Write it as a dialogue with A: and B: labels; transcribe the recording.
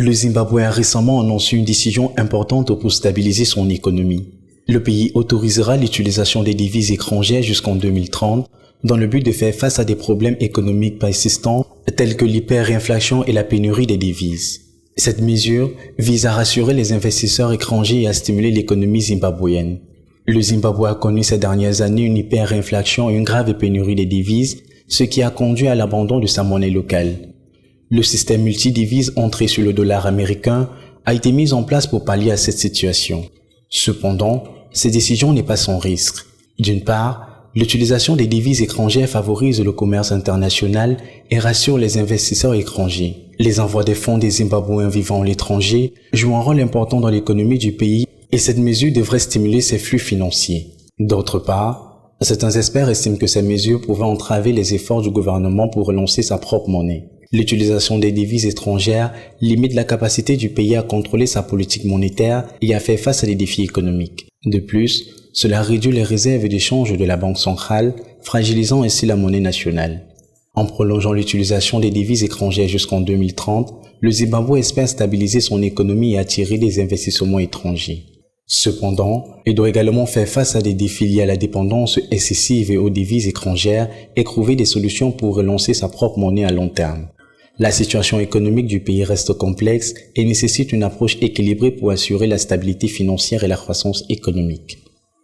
A: Le Zimbabwe a récemment annoncé une décision importante pour stabiliser son économie. Le pays autorisera l'utilisation des devises étrangères jusqu'en 2030 dans le but de faire face à des problèmes économiques persistants tels que l'hyperinflation et la pénurie des devises. Cette mesure vise à rassurer les investisseurs étrangers et à stimuler l'économie zimbabwéenne. Le Zimbabwe a connu ces dernières années une hyperinflation et une grave pénurie des devises, ce qui a conduit à l'abandon de sa monnaie locale. Le système multidivises entré sur le dollar américain a été mis en place pour pallier à cette situation. Cependant, cette décision n'est pas sans risque. D'une part, l'utilisation des devises étrangères favorise le commerce international et rassure les investisseurs étrangers. Les envois des fonds des Zimbabwéens vivant à l'étranger jouent un rôle important dans l'économie du pays et cette mesure devrait stimuler ses flux financiers. D'autre part, certains experts estiment que ces mesures pourraient entraver les efforts du gouvernement pour relancer sa propre monnaie. L'utilisation des devises étrangères limite la capacité du pays à contrôler sa politique monétaire et à faire face à des défis économiques. De plus, cela réduit les réserves d'échange de la Banque centrale, fragilisant ainsi la monnaie nationale. En prolongeant l'utilisation des devises étrangères jusqu'en 2030, le Zimbabwe espère stabiliser son économie et attirer des investissements étrangers. Cependant, il doit également faire face à des défis liés à la dépendance excessive et aux devises étrangères et trouver des solutions pour relancer sa propre monnaie à long terme. La situation économique du pays reste complexe et nécessite une approche équilibrée pour assurer la stabilité financière et la croissance économique.